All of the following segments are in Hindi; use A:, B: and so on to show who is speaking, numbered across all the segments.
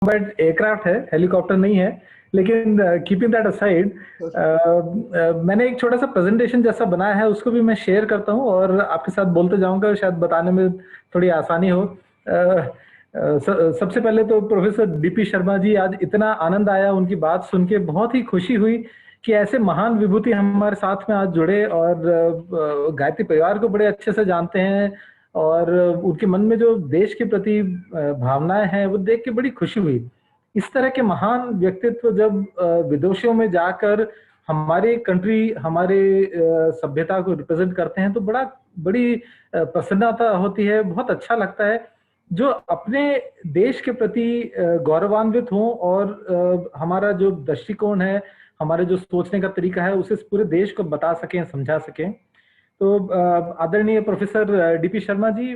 A: कॉम्बैट एयरक्राफ्ट है, हेलीकॉप्टर नहीं है। लेकिन कीपिंग दैट असाइड, मैंने एक छोटा सा प्रेजेंटेशन जैसा बनाया है, उसको भी मैं शेयर करता हूँ और आपके साथ बोलते जाऊंगा, शायद बताने में थोड़ी आसानी हो। सबसे पहले तो प्रोफेसर डीपी शर्मा जी, आज इतना आनंद आया उनकी बात सुन के, बहुत ही खुशी हुई कि ऐसे महान विभूति हमारे साथ में आज जुड़े और गायत्री परिवार को बड़े अच्छे से जानते हैं और उनके मन में जो देश के प्रति भावनाएं हैं वो देख के बड़ी खुशी हुई। इस तरह के महान व्यक्तित्व जब विदेशों में जाकर हमारे कंट्री, हमारे सभ्यता को रिप्रेजेंट करते हैं तो बड़ी प्रसन्नता होती है, बहुत अच्छा लगता है। जो अपने देश के प्रति गौरवान्वित हों और हमारा जो दृष्टिकोण है, हमारे जो सोचने का तरीका है, उसे पूरे देश को बता सकें, समझा सकें। तो आदरणीय प्रोफेसर डीपी शर्मा जी,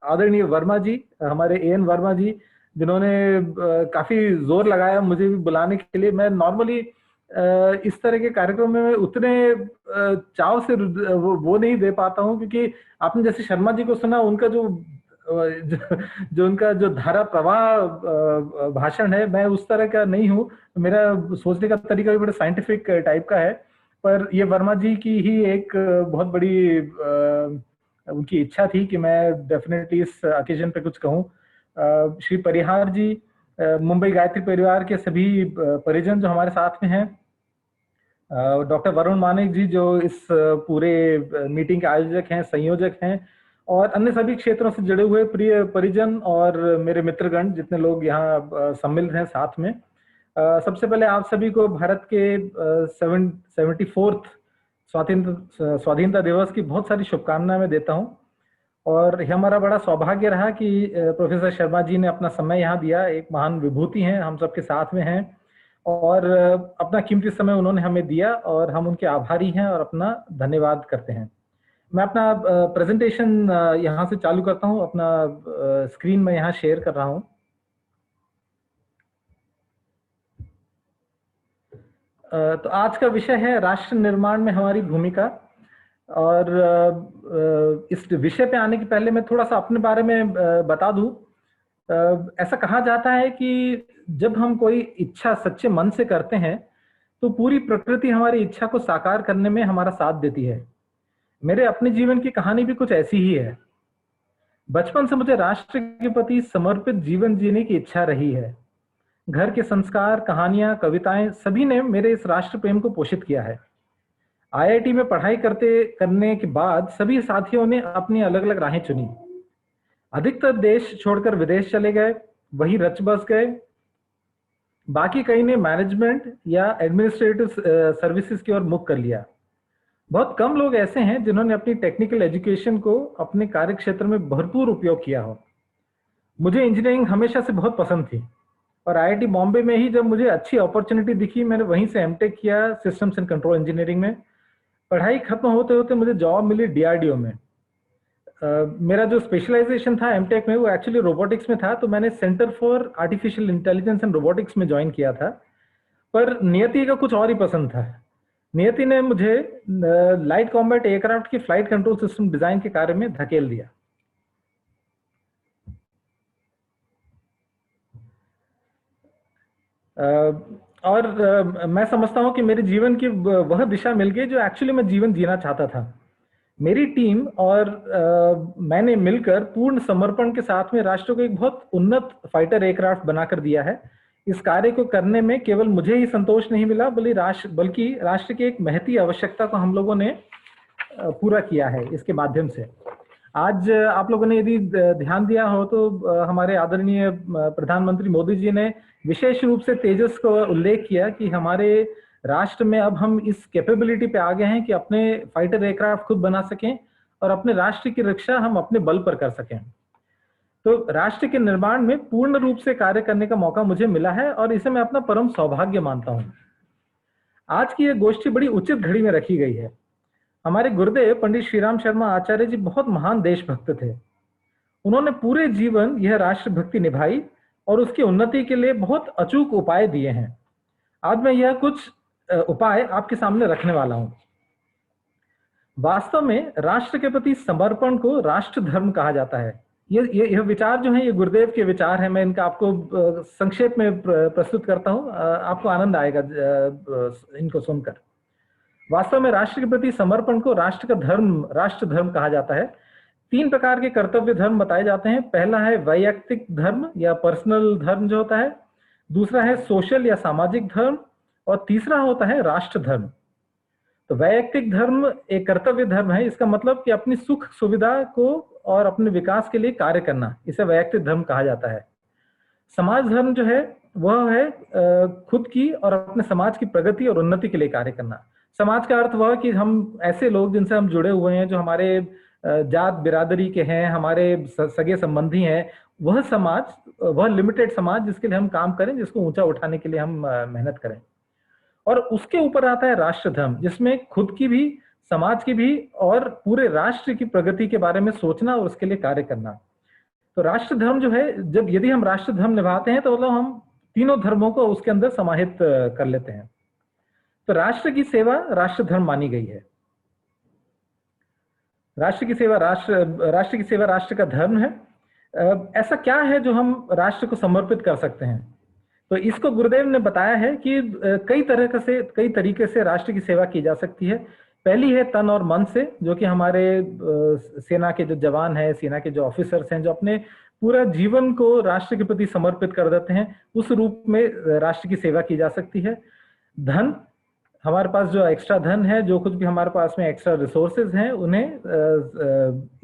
A: आदरणीय वर्मा जी, हमारे एएन वर्मा जी, जिन्होंने काफी जोर लगाया मुझे भी बुलाने के लिए। मैं नॉर्मली इस तरह के कार्यक्रम में उतने चाव से वो नहीं दे पाता हूं, क्योंकि आपने जैसे शर्मा जी को सुना, उनका जो उनका जो धारा प्रवाह भाषण है, मैं उस तरह का नहीं हूं। मेरा सोचने का तरीका भी बड़ा साइंटिफिक टाइप का है। पर ये वर्मा जी की ही एक बहुत बड़ी उनकी इच्छा थी कि मैं डेफिनेटली इस ओकेजन पे कुछ कहूँ। श्री परिहार जी, मुंबई गायत्री परिवार के सभी परिजन जो हमारे साथ में हैं, डॉक्टर वरुण मानिक जी जो इस पूरे मीटिंग के आयोजक हैं, संयोजक हैं, और अन्य सभी क्षेत्रों से जुड़े हुए प्रिय परिजन और मेरे मित्रगण जितने लोग यहाँ सम्मिलित हैं साथ में। सबसे पहले आप सभी को भारत के 74th स्वाधीनता दिवस की बहुत सारी शुभकामनाएं मैं देता हूं। और यह हमारा बड़ा सौभाग्य रहा कि प्रोफेसर शर्मा जी ने अपना समय यहाँ दिया। एक महान विभूति हैं, हम सबके साथ में हैं और अपना कीमती समय उन्होंने हमें दिया और हम उनके आभारी हैं और अपना धन्यवाद करते हैं। मैं अपना प्रेजेंटेशन यहाँ से चालू करता हूँ। अपना स्क्रीन में यहाँ शेयर कर रहा हूँ। तो आज का विषय है राष्ट्र निर्माण में हमारी भूमिका। और इस विषय पे आने के पहले मैं थोड़ा सा अपने बारे में बता दूं। ऐसा कहा जाता है कि जब हम कोई इच्छा सच्चे मन से करते हैं तो पूरी प्रकृति हमारी इच्छा को साकार करने में हमारा साथ देती है। मेरे अपने जीवन की कहानी भी कुछ ऐसी ही है। बचपन से मुझे राष्ट्र के प्रति समर्पित जीवन जीने की इच्छा रही है। घर के संस्कार, कहानियां, कविताएं सभी ने मेरे इस राष्ट्र प्रेम को पोषित किया है। आईआईटी में पढ़ाई करने के बाद सभी साथियों ने अपनी अलग अलग राहें चुनी। अधिकतर देश छोड़कर विदेश चले गए, वहीं रच बस गए। बाकी कई ने मैनेजमेंट या एडमिनिस्ट्रेटिव सर्विसेज की ओर मुख कर लिया। बहुत कम लोग ऐसे हैं जिन्होंने अपनी टेक्निकल एजुकेशन को अपने कार्य क्षेत्र में भरपूर उपयोग किया हो। मुझे इंजीनियरिंग हमेशा से बहुत पसंद थी और आईआईटी बॉम्बे में ही जब मुझे अच्छी अपॉर्चुनिटी दिखी, मैंने वहीं से एमटेक किया सिस्टम्स एंड कंट्रोल इंजीनियरिंग में। पढ़ाई खत्म होते होते मुझे जॉब मिली डीआरडीओ में। मेरा जो स्पेशलाइजेशन था एमटेक में वो एक्चुअली रोबोटिक्स में था, तो मैंने centre for artificial intelligence and robotics में ज्वाइन किया था। पर नियति का कुछ और ही पसंद था। नियति ने मुझे लाइट कॉम्बैट एयरक्राफ्ट की फ्लाइट कंट्रोल सिस्टम डिजाइन के कार्य में धकेल दिया। और मैं समझता हूं कि मेरे जीवन की वह दिशा मिल गई जो एक्चुअली मैं जीवन जीना चाहता था। मेरी टीम और मैंने मिलकर पूर्ण समर्पण के साथ में राष्ट्र को एक बहुत उन्नत फाइटर एयरक्राफ्ट बनाकर दिया है। इस कार्य को करने में केवल मुझे ही संतोष नहीं मिला, बल्कि राष्ट्र की एक महती आवश्यकता को हम लोगों ने पूरा किया है इसके माध्यम से। आज आप लोगों ने यदि ध्यान दिया हो तो हमारे आदरणीय प्रधानमंत्री मोदी जी ने विशेष रूप से तेजस को उल्लेख किया कि हमारे राष्ट्र में अब हम इस कैपेबिलिटी पे आ गए हैं कि अपने फाइटर एयरक्राफ्ट खुद बना सकें और अपने राष्ट्र की रक्षा हम अपने बल पर कर सकें। तो राष्ट्र के निर्माण में पूर्ण रूप से कार्य करने का मौका मुझे मिला है और इसे मैं अपना परम सौभाग्य मानता हूं। आज की यह गोष्ठी बड़ी उचित घड़ी में रखी गई है। हमारे गुरुदेव पंडित श्रीराम शर्मा आचार्य जी बहुत महान देशभक्त थे। उन्होंने पूरे जीवन यह राष्ट्रभक्ति निभाई और उसकी उन्नति के लिए बहुत अचूक उपाय दिए हैं। आज मैं यह कुछ उपाय आपके सामने रखने वाला हूं। वास्तव में राष्ट्र के प्रति समर्पण को राष्ट्र धर्म कहा जाता है। ये विचार जो है ये गुरुदेव के विचार हैं। मैं इनका आपको संक्षेप में प्रस्तुत करता हूँ, आपको आनंद आएगा इनको सुनकर। वास्तव में राष्ट्र के प्रति समर्पण को राष्ट्र का धर्म, राष्ट्र धर्म कहा जाता है। 3 प्रकार के कर्तव्य धर्म बताए जाते हैं। पहला है वैयक्तिक धर्म या पर्सनल धर्म जो होता है, दूसरा है सोशल या सामाजिक धर्म, और तीसरा होता है राष्ट्र धर्म। तो वैयक्तिक धर्म एक कर्तव्य धर्म है, इसका मतलब कि अपनी सुख सुविधा को और अपने विकास के लिए कार्य करना, इसे वैयक्तिक धर्म कहा जाता है। समाज धर्म जो है वह है खुद की और अपने समाज की प्रगति और उन्नति के लिए कार्य करना। समाज का अर्थ वह कि हम ऐसे लोग जिनसे हम जुड़े हुए हैं, जो हमारे जात बिरादरी के हैं, हमारे सगे संबंधी हैं, वह समाज, वह लिमिटेड समाज जिसके लिए हम काम करें, जिसको ऊंचा उठाने के लिए हम मेहनत करें। और उसके ऊपर आता है राष्ट्र धर्म, जिसमें खुद की भी, समाज की भी और पूरे राष्ट्र की प्रगति के बारे में सोचना और उसके लिए कार्य करना। तो राष्ट्र धर्म जो है, जब यदि हम राष्ट्र धर्म निभाते हैं तो मतलब हम तीनों धर्मों को उसके अंदर समाहित कर लेते हैं। तो राष्ट्र की सेवा राष्ट्र धर्म मानी गई है। राष्ट्र की सेवा राष्ट्र का धर्म है। ऐसा क्या है जो हम राष्ट्र को समर्पित कर सकते हैं? तो इसको गुरुदेव ने बताया है कि कई तरीके से राष्ट्र की सेवा की जा सकती है। पहली है तन और मन से, जो कि हमारे सेना के जो जवान हैं, सेना के जो ऑफिसर्स हैं, जो अपने पूरा जीवन को राष्ट्र के प्रति समर्पित कर देते हैं, उस रूप में राष्ट्र की सेवा की जा सकती है। धन, हमारे पास जो एक्स्ट्रा धन है, जो कुछ भी हमारे पास में एक्स्ट्रा रिसोर्सेज हैं, उन्हें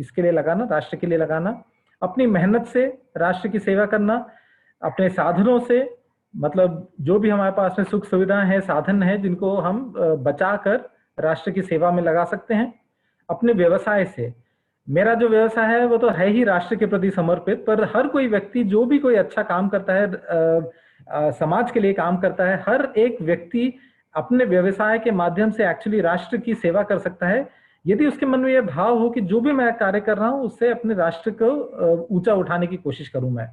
A: इसके लिए लगाना, राष्ट्र के लिए लगाना। अपनी मेहनत से राष्ट्र की सेवा करना। अपने साधनों से, मतलब जो भी हमारे पास में सुख सुविधा है, साधन है, जिनको हम बचा कर राष्ट्र की सेवा में लगा सकते हैं। अपने व्यवसाय से, मेरा जो व्यवसाय है वो तो है ही राष्ट्र के प्रति समर्पित, पर हर कोई व्यक्ति जो भी कोई अच्छा काम करता है, समाज के लिए काम करता है, हर एक व्यक्ति अपने व्यवसाय के माध्यम से एक्चुअली राष्ट्र की सेवा कर सकता है, यदि उसके मन में यह भाव हो कि जो भी मैं कार्य कर रहा हूं उससे अपने राष्ट्र को ऊंचा उठाने की कोशिश करूं मैं।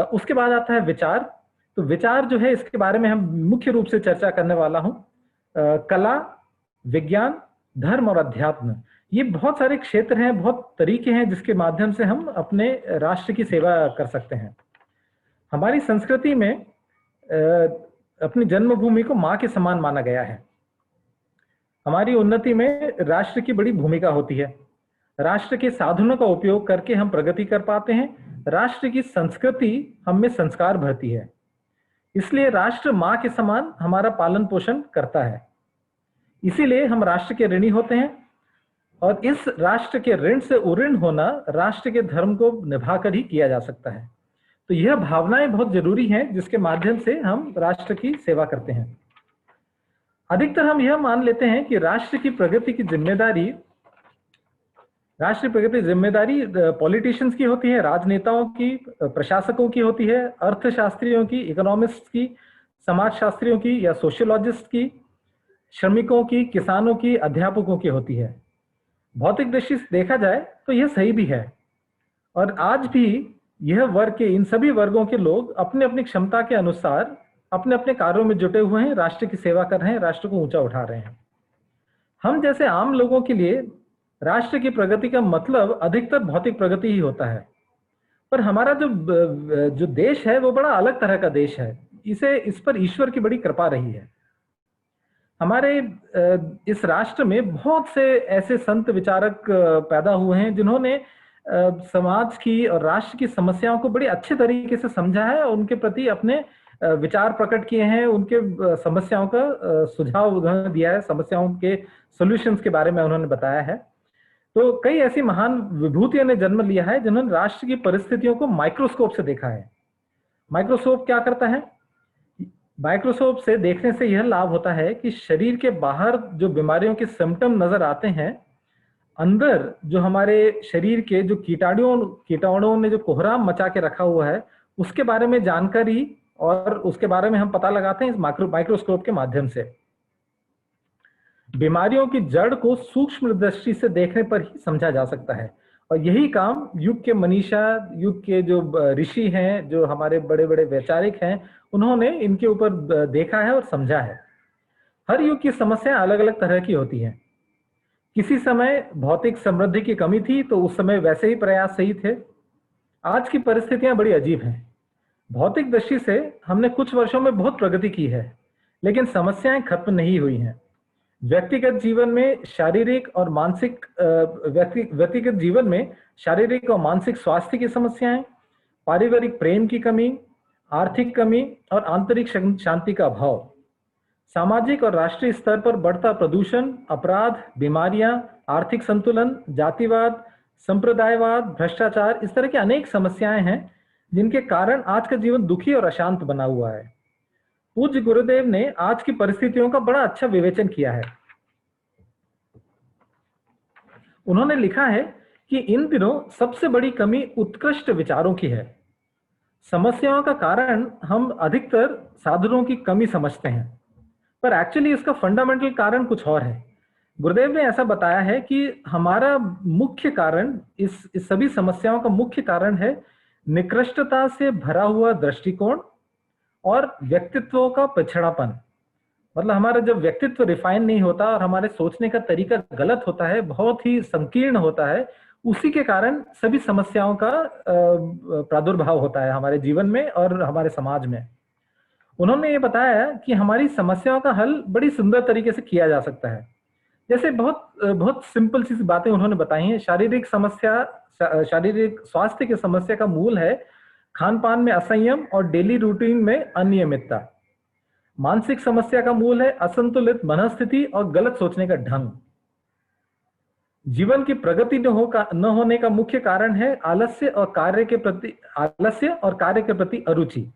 A: उसके बाद आता है विचार। तो विचार जो है, इसके बारे में हम मुख्य रूप से चर्चा करने वाला हूं। कला, विज्ञान, धर्म और अध्यात्म, ये बहुत सारे क्षेत्र हैं, बहुत तरीके हैं जिसके माध्यम से हम अपने राष्ट्र की सेवा कर सकते हैं। हमारी संस्कृति में अपनी जन्मभूमि को मां के समान माना गया है। हमारी उन्नति में राष्ट्र की बड़ी भूमिका होती है। राष्ट्र के साधनों का उपयोग करके हम प्रगति कर पाते हैं। राष्ट्र की संस्कृति हम में संस्कार भरती है, इसलिए राष्ट्र मां के समान हमारा पालन पोषण करता है। इसीलिए हम राष्ट्र के ऋणी होते हैं, और इस राष्ट्र के ऋण से उऋण होना राष्ट्र के धर्म को निभाकर ही किया जा सकता है। तो यह भावनाएं बहुत जरूरी हैं जिसके माध्यम से हम राष्ट्र की सेवा करते हैं। अधिकतर हम यह मान लेते हैं कि राष्ट्र की प्रगति की जिम्मेदारी पॉलिटिशियंस की होती है, राजनेताओं की, प्रशासकों की होती है, अर्थशास्त्रियों की, इकोनॉमिस्ट की, समाजशास्त्रियों की या सोशियोलॉजिस्ट की, श्रमिकों की, किसानों की, अध्यापकों की होती है। भौतिक दृष्टि से देखा जाए तो यह सही भी है, और आज भी यह वर्ग के, इन सभी वर्गों के लोग अपने अपनी क्षमता के अनुसार अपने अपने कार्यों में जुटे हुए हैं, राष्ट्र की सेवा कर रहे हैं, राष्ट्र को ऊंचा उठा रहे हैं। हम जैसे आम लोगों के लिए राष्ट्र की प्रगति का मतलब अधिकतर भौतिक प्रगति ही होता है, पर हमारा जो देश है वो बड़ा अलग तरह का देश है। इस पर ईश्वर की बड़ी कृपा रही है। हमारे इस राष्ट्र में बहुत से ऐसे संत विचारक पैदा हुए हैं जिन्होंने समाज की और राष्ट्र की समस्याओं को बड़े अच्छे तरीके से समझा है, और उनके प्रति अपने विचार प्रकट किए हैं, उनके समस्याओं का सुझाव उन्होंने दिया है, समस्याओं के सॉल्यूशंस के बारे में उन्होंने बताया है। तो कई ऐसी महान विभूतियों ने जन्म लिया है जिन्होंने राष्ट्र की परिस्थितियों को माइक्रोस्कोप से देखा है। माइक्रोस्कोप क्या करता है? माइक्रोस्कोप से देखने से यह लाभ होता है कि शरीर के बाहर जो बीमारियों के सिम्टम नजर आते हैं, अंदर जो हमारे शरीर के जो कीटाणुओं ने जो कोहराम मचा के रखा हुआ है, उसके बारे में जानकारी और उसके बारे में हम पता लगाते हैं इस माइक्रोस्कोप के माध्यम से। बीमारियों की जड़ को सूक्ष्म दृष्टि से देखने पर ही समझा जा सकता है, और यही काम युग के मनीषा, युग के जो ऋषि हैं, जो हमारे बड़े बड़े वैचारिक हैं, उन्होंने इनके ऊपर देखा है और समझा है। हर युग की समस्याएं अलग अलग तरह की होती हैं। किसी समय भौतिक समृद्धि की कमी थी तो उस समय वैसे ही प्रयास सही थे, आज की परिस्थितियां बड़ी अजीब हैं। भौतिक दृष्टि से हमने कुछ वर्षों में बहुत प्रगति की है, लेकिन समस्याएं खत्म नहीं हुई हैं। व्यक्तिगत जीवन में शारीरिक और मानसिक व्यक्तिगत जीवन में शारीरिक और मानसिक स्वास्थ्य की समस्याएं, पारिवारिक प्रेम की कमी, आर्थिक कमी और आंतरिक शांति का अभाव, सामाजिक और राष्ट्रीय स्तर पर बढ़ता प्रदूषण, अपराध, बीमारियां, आर्थिक संतुलन, जातिवाद, संप्रदायवाद, भ्रष्टाचार, इस तरह की अनेक समस्याएं हैं जिनके कारण आज का जीवन दुखी और अशांत बना हुआ है। पूज्य गुरुदेव ने आज की परिस्थितियों का बड़ा अच्छा विवेचन किया है। उन्होंने लिखा है कि इन दिनों सबसे बड़ी कमी उत्कृष्ट विचारों की है। समस्याओं का कारण हम अधिकतर साधनों की कमी समझते हैं, पर एक्चुअली इसका फंडामेंटल कारण कुछ और है। गुरुदेव ने ऐसा बताया है कि हमारा मुख्य कारण, इस सभी समस्याओं का मुख्य कारण है निकृष्टता से भरा हुआ दृष्टिकोण और व्यक्तित्वों का पिछड़ापन। मतलब हमारा जब व्यक्तित्व रिफाइन नहीं होता और हमारे सोचने का तरीका गलत होता है, बहुत ही संकीर्ण होता है, उसी के कारण सभी समस्याओं का प्रादुर्भाव होता है हमारे जीवन में और हमारे समाज में। उन्होंने ये बताया कि हमारी समस्याओं का हल बड़ी सुंदर तरीके से किया जा सकता है। जैसे बहुत बहुत सिंपल सी बातें उन्होंने बताई हैं। शारीरिक स्वास्थ्य की समस्या का मूल है खान पान में असंयम और डेली रूटीन में अनियमितता। मानसिक समस्या का मूल है असंतुलित मनस्थिति और गलत सोचने का ढंग। जीवन की प्रगति न होने का मुख्य कारण है आलस्य और कार्य के प्रति अरुचि।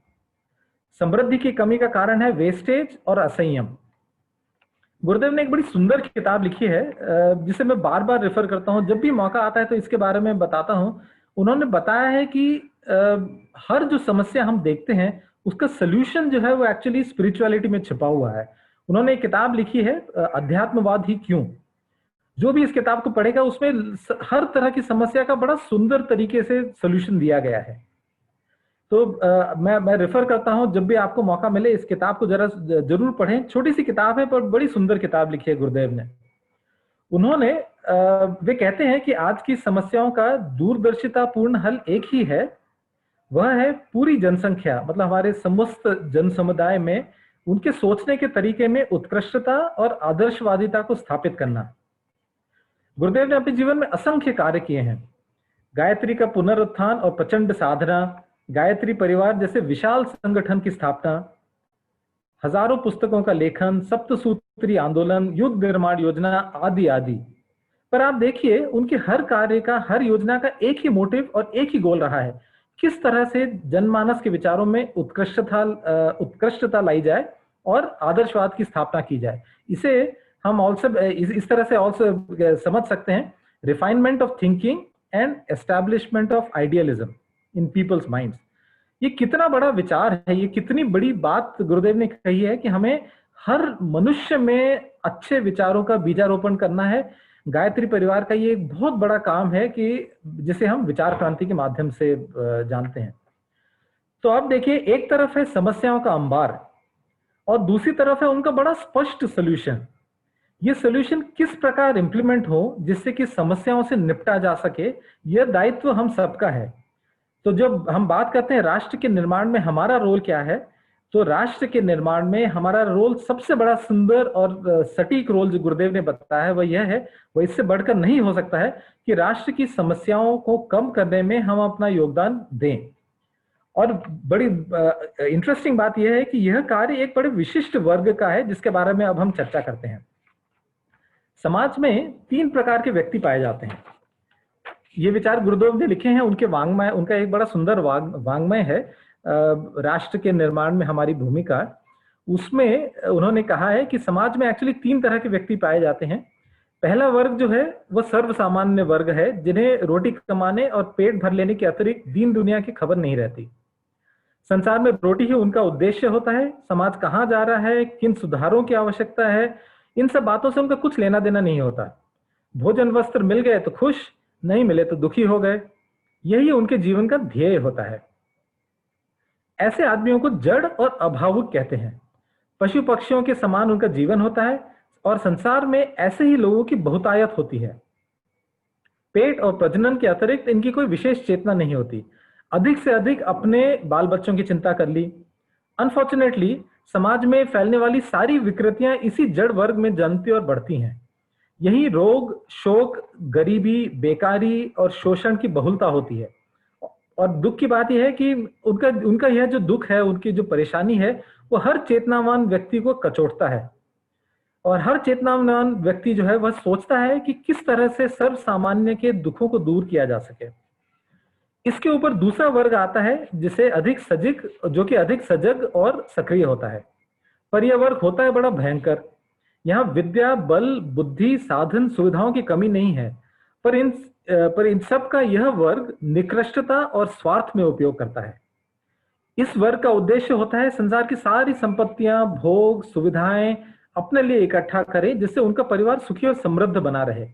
A: समृद्धि की कमी का कारण है वेस्टेज और असंयम। गुरुदेव ने एक बड़ी सुंदर किताब लिखी है जिसे मैं बार बार रेफर करता हूं, जब भी मौका आता है तो इसके बारे में बताता हूं। उन्होंने बताया है कि हर जो समस्या हम देखते हैं उसका सोल्यूशन जो है वो एक्चुअली स्पिरिचुअलिटी में छिपा हुआ है। उन्होंने एक किताब लिखी है अध्यात्मवाद ही क्यों। जो भी इस किताब को पढ़ेगा उसमें हर तरह की समस्या का बड़ा सुंदर तरीके से सोल्यूशन दिया गया है। तो मैं रेफर करता हूं, जब भी आपको मौका मिले इस किताब को जरूर पढ़ें। छोटी सी किताब है पर बड़ी सुंदर किताब लिखी है गुरुदेव ने। उन्होंने वे कहते हैं कि आज की समस्याओं का दूरदर्शितापूर्ण हल एक ही है, वह है पूरी जनसंख्या, मतलब हमारे समस्त जन समुदाय में उनके सोचने के तरीके में उत्कृष्टता और आदर्शवादिता को स्थापित करना। गुरुदेव ने अपने जीवन में असंख्य कार्य किए हैं। गायत्री का पुनरुत्थान और प्रचंड साधना, गायत्री परिवार जैसे विशाल संगठन की स्थापना, हजारों पुस्तकों का लेखन, सप्तसूत्री आंदोलन, युद्ध निर्माण योजना आदि आदि। पर आप देखिए उनके हर कार्य का, हर योजना का एक ही मोटिव और एक ही गोल रहा है, किस तरह से जनमानस के विचारों में उत्कृष्टता लाई जाए और आदर्शवाद की स्थापना की जाए। इसे हम इस तरह से ऑल्सो समझ सकते हैं, refinement of thinking and establishment of idealism in people's minds. ये कितना बड़ा विचार है, ये कितनी बड़ी बात गुरुदेव ने कही है कि हमें हर मनुष्य में अच्छे विचारों का बीजारोपण करना है। गायत्री परिवार का ये एक बहुत बड़ा काम है कि जिसे हम विचार क्रांति के माध्यम से जानते हैं। तो अब देखिए, एक तरफ है समस्याओं का अंबार और दूसरी तरफ है उनका बड़ा स्पष्ट सोल्यूशन। ये सोल्यूशन किस प्रकार इंप्लीमेंट हो जिससे कि समस्याओं से निपटा जा सके, यह दायित्व हम सबका है। तो जब हम बात करते हैं राष्ट्र के निर्माण में हमारा रोल क्या है, तो राष्ट्र के निर्माण में हमारा रोल सबसे बड़ा सुंदर और सटीक रोल जो गुरुदेव ने बताया है वह यह है, वह इससे बढ़कर नहीं हो सकता है कि राष्ट्र की समस्याओं को कम करने में हम अपना योगदान दें। और बड़ी इंटरेस्टिंग बात यह है कि यह कार्य एक बड़े विशिष्ट वर्ग का है जिसके बारे में अब हम चर्चा करते हैं। समाज में 3 प्रकार के व्यक्ति पाए जाते हैं। ये विचार गुरुदेव ने लिखे हैं, उनके वांग्मय, उनका एक बड़ा सुंदर वांग्मय है राष्ट्र के निर्माण में हमारी भूमिका। उसमें उन्होंने कहा है कि समाज में एक्चुअली 3 तरह के व्यक्ति पाए जाते हैं। पहला वर्ग जो है वह सर्वसामान्य वर्ग है, जिन्हें रोटी कमाने और पेट भर लेने के अतिरिक्त दीन दुनिया की खबर नहीं रहती। संसार में रोटी ही उनका उद्देश्य होता है। समाज कहाँ जा रहा है, किन सुधारों की आवश्यकता है, इन सब बातों से उनका कुछ लेना देना नहीं होता। भोजन वस्त्र मिल गए तो खुश, नहीं मिले तो दुखी हो गए, यही उनके जीवन का ध्येय होता है। ऐसे आदमियों को जड़ और अभावुक कहते हैं। पशु पक्षियों के समान उनका जीवन होता है और संसार में ऐसे ही लोगों की बहुतायत होती है। पेट और प्रजनन के अतिरिक्त इनकी कोई विशेष चेतना नहीं होती। अधिक से अधिक अपने बाल बच्चों की चिंता कर ली। अनफॉर्चुनेटली समाज में फैलने वाली सारी विकृतियां इसी जड़ वर्ग में जन्मती और बढ़ती हैं। यही रोग, शोक, गरीबी, बेकारी और शोषण की बहुलता होती है। और दुख की बात यह है कि उनका उनका यह जो दुख है, उनकी जो परेशानी है, वो हर चेतनावान व्यक्ति को कचोटता है। और हर चेतनावान व्यक्ति जो है वह सोचता है कि किस तरह से सर्व सामान्य के दुखों को दूर किया जा सके। इसके ऊपर दूसरा वर्ग आता है जिसे अधिक सजग, जो कि अधिक सजग और सक्रिय होता है। पर यह वर्ग होता है बड़ा भयंकर। यहाँ विद्या, बल, बुद्धि, साधन, सुविधाओं की कमी नहीं है, पर इन सब का यह वर्ग निकृष्टता और स्वार्थ में उपयोग करता है। इस वर्ग का उद्देश्य होता है संसार की सारी संपत्तियां, भोग, सुविधाएं अपने लिए इकट्ठा करे, जिससे उनका परिवार सुखी और समृद्ध बना रहे।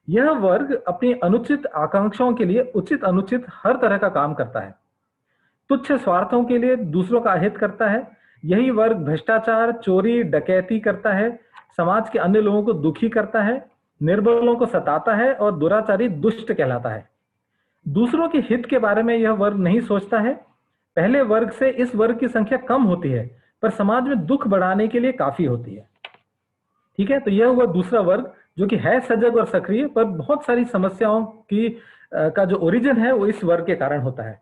A: यह वर्ग अपनी अनुचित आकांक्षाओं के लिए उचित अनुचित हर तरह का काम करता है। तुच्छ स्वार्थों के लिए दूसरों का अहित करता है। यही वर्ग भ्रष्टाचार, चोरी, डकैती करता है, समाज के अन्य लोगों को दुखी करता है, निर्बलों को सताता है और दुराचारी दुष्ट कहलाता है। दूसरों के हित के बारे में यह वर्ग नहीं सोचता है। पहले वर्ग से इस वर्ग की संख्या कम होती है, पर समाज में दुख बढ़ाने के लिए काफी होती है। ठीक है, तो यह हुआ दूसरा वर्ग जो कि है सजग और सक्रिय, पर बहुत सारी समस्याओं की का जो ओरिजिन है वो इस वर्ग के कारण होता है।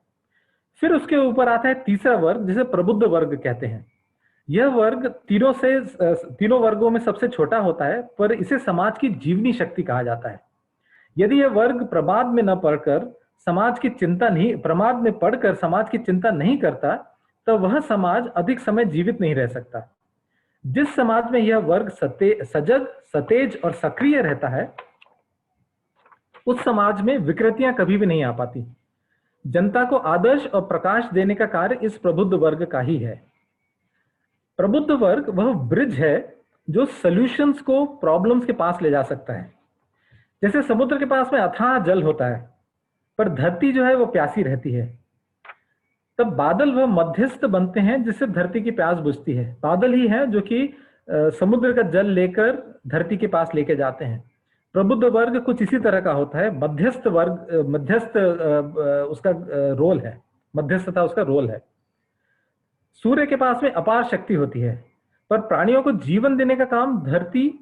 A: फिर उसके ऊपर आता है तीसरा वर्ग जिसे प्रबुद्ध वर्ग कहते हैं। यह वर्ग तीनों वर्गों में सबसे छोटा होता है, पर इसे समाज की जीवनी शक्ति कहा जाता है। यदि यह वर्ग प्रमाद में न पढ़कर समाज की चिंता नहीं प्रमाद में पढ़कर समाज की चिंता नहीं करता, तो वह समाज अधिक समय जीवित नहीं रह सकता। जिस समाज में यह वर्ग सजग, सतेज और सक्रिय रहता है, उस समाज में विकृतियां कभी भी नहीं आ पाती। जनता को आदर्श और प्रकाश देने का कार्य इस प्रबुद्ध वर्ग का ही है। प्रबुद्ध वर्ग वह ब्रिज है जो सॉल्यूशंस को प्रॉब्लम्स के पास ले जा सकता है। जैसे समुद्र के पास में अथाह जल होता है, पर धरती जो है वो प्यासी रहती है, तब बादल वह मध्यस्थ बनते हैं जिससे धरती की प्यास बुझती है। बादल ही है जो कि समुद्र का जल लेकर धरती के पास लेके जाते हैं। प्रबुद्ध वर्ग कुछ इसी तरह का होता है। मध्यस्थ वर्ग, मध्यस्थ उसका रोल है, मध्यस्थता उसका रोल है। सूर्य के पास में अपार शक्ति होती है, पर प्राणियों को जीवन देने का काम धरती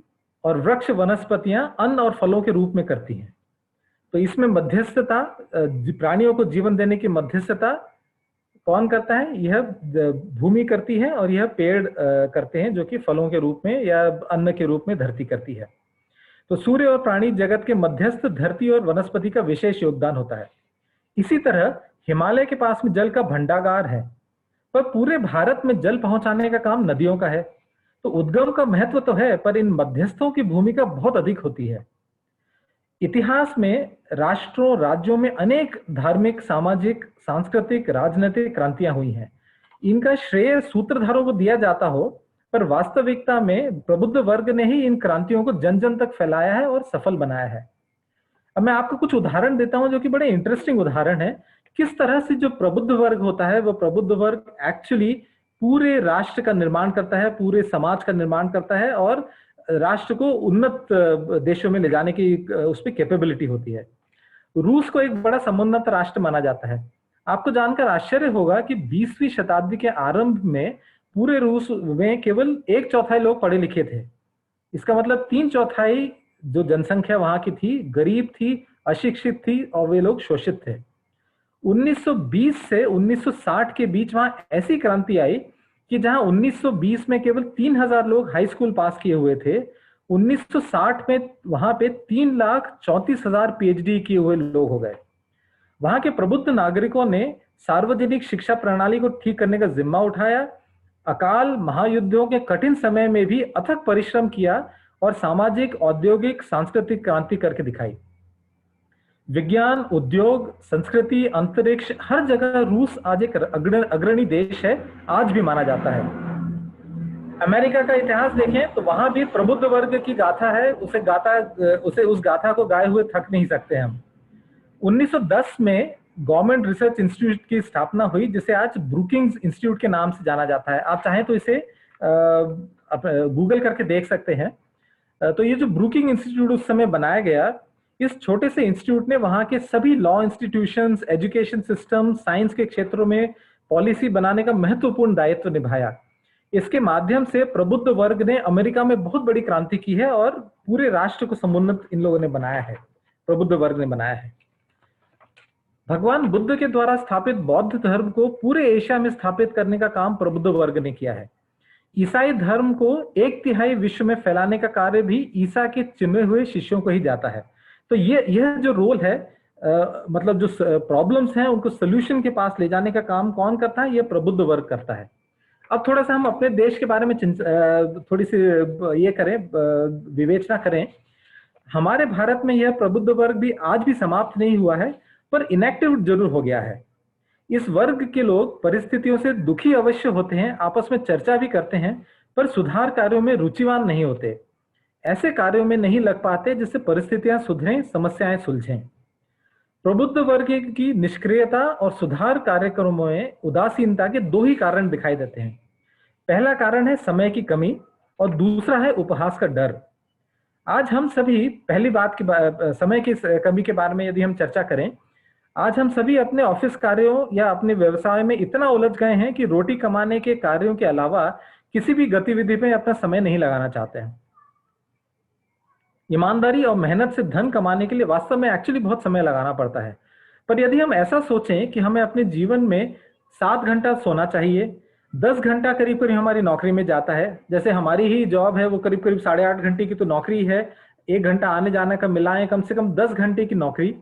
A: और वृक्ष, वनस्पतियां अन्न और फलों के रूप में करती हैं। तो इसमें मध्यस्थता, प्राणियों को जीवन देने की मध्यस्थता कौन करता है? यह भूमि करती है, और यह पेड़ करते हैं जो कि फलों के रूप में या अन्न के रूप में धरती करती है। तो सूर्य और प्राणी जगत के मध्यस्थ धरती और वनस्पति का विशेष योगदान होता है। इसी तरह हिमालय के पास में जल का भंडागार है, पर पूरे भारत में जल पहुंचाने का काम नदियों का है। तो उद्गम का महत्व तो है, पर इन मध्यस्थों की भूमिका बहुत अधिक होती है। इतिहास में राष्ट्रों, राज्यों में अनेक धार्मिक, सामाजिक, सांस्कृतिक, राजनीतिक क्रांतियां हुई हैं। इनका श्रेय सूत्रधारों को दिया जाता हो, पर वास्तविकता में प्रबुद्ध वर्ग ने ही इन क्रांतियों को जन जन तक फैलाया है और सफल बनाया है। अब मैं आपको कुछ उदाहरण देता हूं जो कि बड़े इंटरेस्टिंग उदाहरण है। किस तरह से जो प्रबुद्ध वर्ग होता है, वो प्रबुद्ध वर्ग एक्चुअली पूरे राष्ट्र का निर्माण करता है, पूरे समाज का निर्माण करता है, और राष्ट्र को उन्नत देशों में ले जाने की उस पर कैपेबिलिटी होती है। रूस को एक बड़ा समुन्नत राष्ट्र माना जाता है। आपको जानकर आश्चर्य होगा कि 20वीं शताब्दी के आरंभ में पूरे रूस में केवल 1/4 लोग पढ़े लिखे थे। इसका मतलब 3/4 जो जनसंख्या वहां की थी गरीब थी, अशिक्षित थी, और वे लोग शोषित थे। 1920 से 1960 के बीच वहां ऐसी क्रांति आई कि जहां 1920 में केवल 3000 लोग हाई स्कूल पास किए हुए थे, 1960 में वहां पे 3,34,000 पीएचडी किए हुए लोग हो गए। वहां के प्रबुद्ध नागरिकों ने सार्वजनिक शिक्षा प्रणाली को ठीक करने का जिम्मा उठाया, अकाल, महायुद्धों के कठिन समय में भी अथक परिश्रम किया और सामाजिक, औद्योगिक, सांस्कृतिक क्रांति करके दिखाई। विज्ञान, उद्योग, संस्कृति, अंतरिक्ष, हर जगह रूस आज एक अग्रणी देश है, आज भी माना जाता है। अमेरिका का इतिहास देखें तो वहां भी प्रबुद्ध वर्ग की गाथा है। उस गाथा को गाए हुए थक नहीं सकते हम। 1910 में गवर्नमेंट रिसर्च इंस्टीट्यूट की स्थापना हुई, जिसे आज ब्रुकिंग्स इंस्टीट्यूट के नाम से जाना जाता है। आप चाहें तो इसे गूगल करके देख सकते हैं। तो ये जो ब्रुकिंग इंस्टीट्यूट उस समय बनाया गया, इस छोटे से इंस्टीट्यूट ने वहां के सभी law institutions, education system, science के क्षेत्रों में पॉलिसी बनाने का महत्वपूर्ण दायित्व निभाया। इसके माध्यम से प्रबुद्ध वर्ग ने अमेरिका में बहुत बड़ी क्रांति की है और पूरे राष्ट्र को समुन्नत इन लोगों ने बनाया है, प्रबुद्ध वर्ग ने बनाया है। भगवान बुद्ध के द्वारा स्थापित बौद्ध धर्म को पूरे एशिया में स्थापित करने का काम प्रबुद्ध वर्ग ने किया है। ईसाई धर्म को 1/3 विश्व में फैलाने का कार्य भी ईसा के चुने हुए शिष्यों को ही जाता है। तो यह जो रोल है, मतलब जो प्रॉब्लम्स हैं उनको सोल्यूशन के पास ले जाने का काम कौन करता है? यह प्रबुद्ध वर्ग करता है। अब थोड़ा सा हम अपने देश के बारे में थोड़ी सी ये करें, विवेचना करें। हमारे भारत में यह प्रबुद्ध वर्ग भी आज भी समाप्त नहीं हुआ है, पर इनएक्टिव जरूर हो गया है। इस वर्ग के लोग परिस्थितियों से दुखी अवश्य होते हैं, आपस में चर्चा भी करते हैं, पर सुधार कार्यों में रुचिवान नहीं होते, ऐसे कार्यों में नहीं लग पाते जिससे परिस्थितियां सुधरें, समस्याएं सुलझें। प्रबुद्ध वर्ग की निष्क्रियता और सुधार कार्यक्रमों में उदासीनता के दो ही कारण दिखाई देते हैं। पहला कारण है समय की कमी और दूसरा है उपहास का डर। आज हम सभी, पहली बात की समय की कमी के बारे में यदि हम चर्चा करें, आज हम सभी अपने ऑफिस कार्यों या अपने व्यवसाय में इतना उलझ गए हैं कि रोटी कमाने के कार्यों के अलावा किसी भी गतिविधि में अपना समय नहीं लगाना चाहते हैं। ईमानदारी और मेहनत से धन कमाने के लिए वास्तव में एक्चुअली बहुत समय लगाना पड़ता है। पर यदि हम ऐसा सोचें कि हमें अपने जीवन में 7 घंटा सोना चाहिए, 10 घंटा करीब करीब हमारी नौकरी में जाता है, जैसे हमारी ही जॉब है वो करीब करीब 8.5 घंटे की तो नौकरी है, 1 घंटा आने जाने का मिलाएं कम से कम 10 घंटे की नौकरी,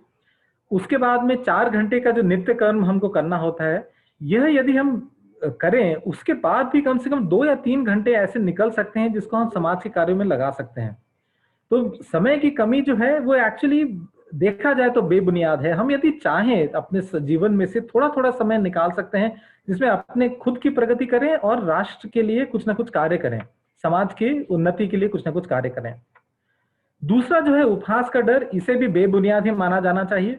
A: उसके बाद में 4 घंटे का जो नित्य कर्म हमको करना होता है, यह यदि हम करें, उसके बाद भी कम से कम 2 या 3 घंटे ऐसे निकल सकते हैं जिसको हम समाज के कार्यों में लगा सकते हैं। तो समय की कमी जो है वो एक्चुअली देखा जाए तो बेबुनियाद है। हम यदि चाहें अपने जीवन में से थोड़ा थोड़ा समय निकाल सकते हैं जिसमें अपने खुद की प्रगति करें और राष्ट्र के लिए कुछ ना कुछ कार्य करें, समाज की उन्नति के लिए कुछ ना कुछ कार्य करें। दूसरा जो है उपहास का डर, इसे भी बेबुनियाद ही माना जाना चाहिए।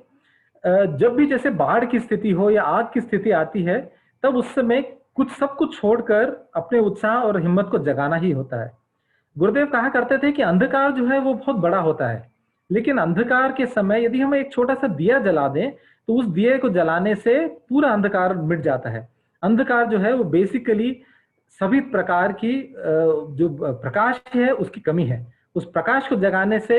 A: जब भी जैसे बाढ़ की स्थिति हो या आग की स्थिति आती है, तब उस समय सब कुछ छोड़कर अपने उत्साह और हिम्मत को जगाना ही होता है। गुरुदेव कहा करते थे कि अंधकार जो है वो बहुत बड़ा होता है, लेकिन अंधकार के समय यदि हम एक छोटा सा दिया जला दें तो उस दिए को जलाने से पूरा अंधकार मिट जाता है। अंधकार जो है वो बेसिकली सभी प्रकार की जो प्रकाश है उसकी कमी है। उस प्रकाश को जगाने से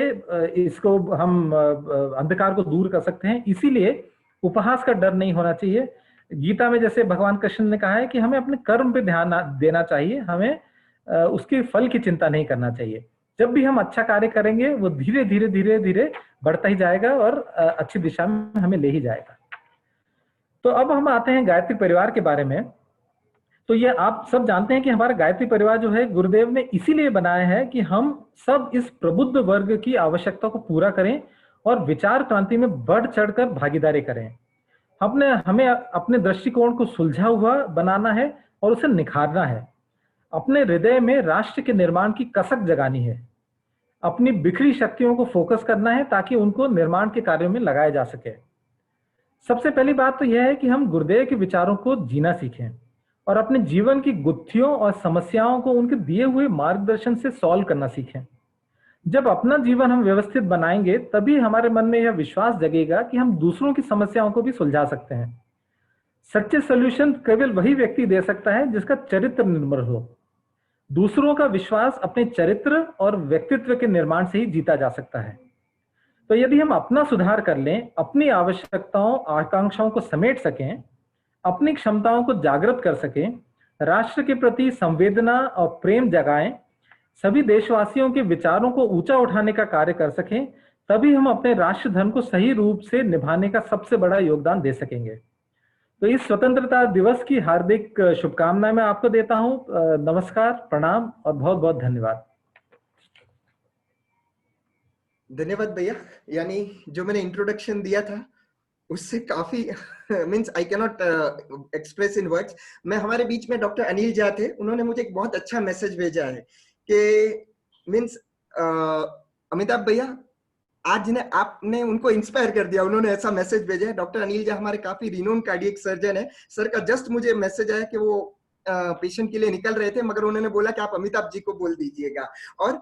A: इसको हम अंधकार को दूर कर सकते हैं। इसीलिए उपहास का डर नहीं होना चाहिए। गीता में जैसे भगवान कृष्ण ने कहा है कि हमें अपने कर्म पे ध्यान देना चाहिए, हमें उसके फल की चिंता नहीं करना चाहिए। जब भी हम अच्छा कार्य करेंगे वो धीरे धीरे धीरे धीरे बढ़ता ही जाएगा और अच्छी दिशा में हमें ले ही जाएगा। तो अब हम आते हैं गायत्री परिवार के बारे में। तो ये आप सब जानते हैं कि हमारा गायत्री परिवार जो है गुरुदेव ने इसीलिए बनाया है कि हम सब इस प्रबुद्ध वर्ग की आवश्यकता को पूरा करें और विचार क्रांति में बढ़ चढ़कर भागीदारी करें। हमें अपने दृष्टिकोण को सुलझा हुआ बनाना है और उसे निखारना है। अपने हृदय में राष्ट्र के निर्माण की कसक जगानी है। अपनी बिखरी शक्तियों को फोकस करना है ताकि उनको निर्माण के कार्यों में लगाया जा सके। सबसे पहली बात तो यह है कि हम गुरुदेव के विचारों को जीना सीखें और अपने जीवन की गुत्थियों और समस्याओं को उनके दिए हुए मार्गदर्शन से सॉल्व करना सीखें। जब अपना जीवन हम व्यवस्थित बनाएंगे तभी हमारे मन में यह विश्वास जगेगा कि हम दूसरों की समस्याओं को भी सुलझा सकते हैं। सच्चे सॉल्यूशन केवल वही व्यक्ति दे सकता है जिसका चरित्र निर्मल हो। दूसरों का विश्वास अपने चरित्र और व्यक्तित्व के निर्माण से ही जीता जा सकता है। तो यदि हम अपना सुधार कर लें, अपनी आवश्यकताओं आकांक्षाओं को समेट सकें, अपनी क्षमताओं को जागृत कर सकें, राष्ट्र के प्रति संवेदना और प्रेम जगाएं, सभी देशवासियों के विचारों को ऊंचा उठाने का कार्य कर सकें, तभी हम अपने राष्ट्र धर्म को सही रूप से निभाने का सबसे बड़ा योगदान दे सकेंगे। तो इस स्वतंत्रता दिवस की हार्दिक शुभकामनाएं मैं आपको देता हूं। नमस्कार, प्रणाम और बहुत बहुत धन्यवाद।
B: धन्यवाद भैया। यानी जो मैंने इंट्रोडक्शन दिया था उससे काफी means I can not express in words. मैं हमारे बीच में डॉक्टर अनिल झा थे, उन्होंने मुझे एक बहुत अच्छा मैसेज भेजा है कि मीन्स अमिताभ भैया आज ने आपने उनको इंस्पायर कर दिया, उन्होंने ऐसा मैसेज भेजा है। डॉक्टर अनिल झा हमारे काफी रिनोन कार्डियक सर्जन है। सर का जस्ट मुझे मैसेज आया कि वो पेशेंट के लिए निकल रहे थे, मगर उन्होंने बोला कि आप अमिताभ जी को बोल दीजिएगा और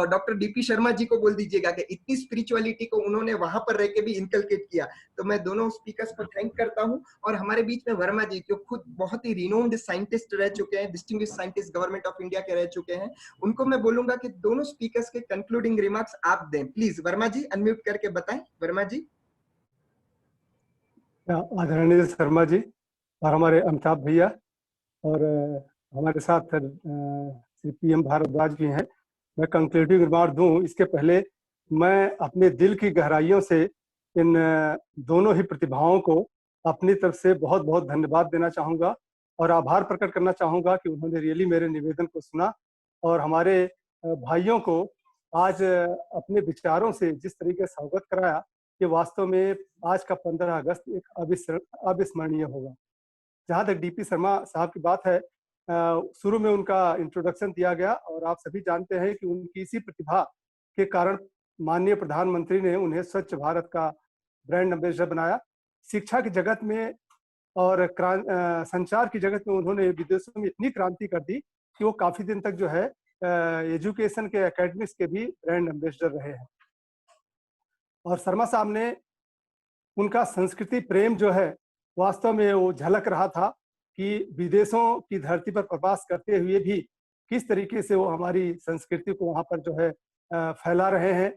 B: डॉक्टर डीपी शर्मा जी को बोल दीजिएगा कि इतनी स्पिरिचुअलिटी को उन्होंने वहां पर रह के भी इनकलकेट किया। तो मैं दोनों स्पीकर्स को थैंक करता हूं। और हमारे बीच में वर्मा जी, जो खुद बहुत ही रिनोन्ड साइंटिस्ट रह चुके हैं, distinguished scientist government of India के रह चुके हैं, उनको मैं बोलूंगा कि दोनों स्पीकर्स के कंक्लूडिंग रिमार्क्स आप दें। प्लीज वर्मा जी अनम्यूट करके बताएं। वर्मा जी।
C: आदरणीय शर्मा जी और हमारे अमिताभ भैया और हमारे साथ श्री पीएम भारद्वाज भी हैं। मैं कंक्लूडिंग रिमार्क दूं इसके पहले मैं अपने दिल की गहराइयों से इन दोनों ही प्रतिभाओं को अपनी तरफ से बहुत बहुत धन्यवाद देना चाहूँगा और आभार प्रकट करना चाहूँगा कि उन्होंने रियली मेरे निवेदन को सुना और हमारे भाइयों को आज अपने विचारों से जिस तरीके से अवगत कराया कि वास्तव में आज का 15 अगस्त एक अविस्मरणीय होगा। जहाँ तक डीपी शर्मा साहब की बात है, शुरू में उनका इंट्रोडक्शन दिया गया और आप सभी जानते हैं कि उनकी इसी प्रतिभा के कारण माननीय प्रधानमंत्री ने उन्हें स्वच्छ भारत का ब्रांड एम्बेसडर बनाया। शिक्षा की जगत में और संचार की जगत में उन्होंने विदेशों में इतनी क्रांति कर दी कि वो काफी दिन तक जो है एजुकेशन के एकेडमिक्स के भी ब्रांड एम्बेसडर रहे हैं। और शर्मा साहब ने उनका संस्कृति प्रेम जो है वास्तव में वो झलक रहा था कि विदेशों की धरती पर प्रवास करते हुए भी किस तरीके से वो हमारी संस्कृति को वहां पर जो है फैला रहे हैं।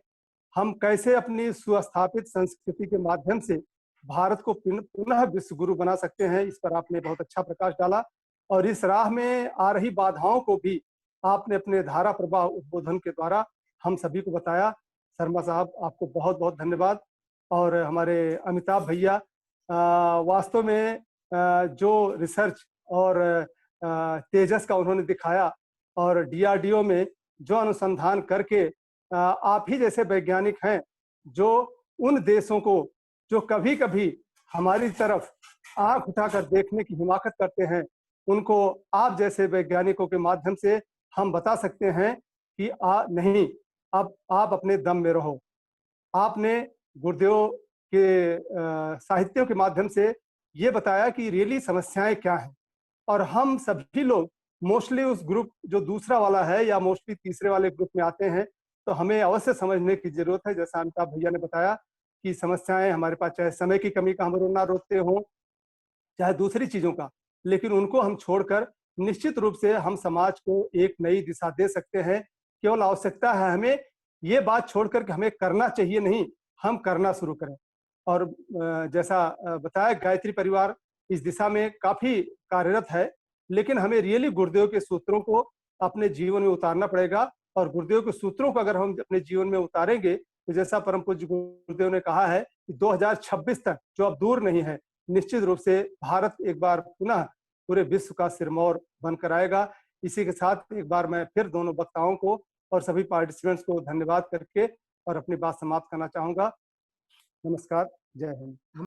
C: हम कैसे अपनी सुस्थापित संस्कृति के माध्यम से भारत को पुनः विश्व गुरु बना सकते हैं, इस पर आपने बहुत अच्छा प्रकाश डाला और इस राह में आ रही बाधाओं को भी आपने अपने धारा प्रवाह उद्बोधन के द्वारा हम सभी को बताया। शर्मा साहब आपको बहुत बहुत धन्यवाद। और हमारे अमिताभ भैया वास्तव में जो रिसर्च और तेजस का उन्होंने दिखाया और डीआरडीओ में जो अनुसंधान करके आप ही जैसे वैज्ञानिक हैं जो उन देशों को जो कभी कभी हमारी तरफ आंख उठाकर देखने की हिमाकत करते हैं, उनको आप जैसे वैज्ञानिकों के माध्यम से हम बता सकते हैं कि नहीं, अब आप अपने दम में रहो। आपने गुरुदेव के साहित्यों के माध्यम से ये बताया कि रियली समस्याएं क्या हैं और हम सभी लोग मोस्टली उस ग्रुप जो दूसरा वाला है या मोस्टली तीसरे वाले ग्रुप में आते हैं, तो हमें अवश्य समझने की जरूरत है। जैसा अमिताभ भैया ने बताया कि समस्याएं हमारे पास चाहे समय की कमी का हम रोना रोते हो, चाहे दूसरी चीजों का, लेकिन उनको हम छोड़कर निश्चित रूप से हम समाज को एक नई दिशा दे सकते हैं। केवल आवश्यकता है हमें ये बात छोड़कर कि हमें करना चाहिए, नहीं, हम करना शुरू करें। और जैसा बताया गायत्री परिवार इस दिशा में काफी कार्यरत है, लेकिन हमें रियली गुरुदेव के सूत्रों को अपने जीवन में उतारना पड़ेगा और गुरुदेव के सूत्रों को अगर हम अपने जीवन में उतारेंगे तो जैसा परम पूज्य गुरुदेव ने कहा है कि 2026 तक, जो अब दूर नहीं है, निश्चित रूप से भारत एक बार पुनः पूरे विश्व का सिरमौर बनकर आएगा। इसी के साथ एक बार मैं फिर दोनों वक्ताओं को और सभी पार्टिसिपेंट्स को धन्यवाद करके और अपनी बात समाप्त करना चाहूंगा। नमस्कार, जय हिंद।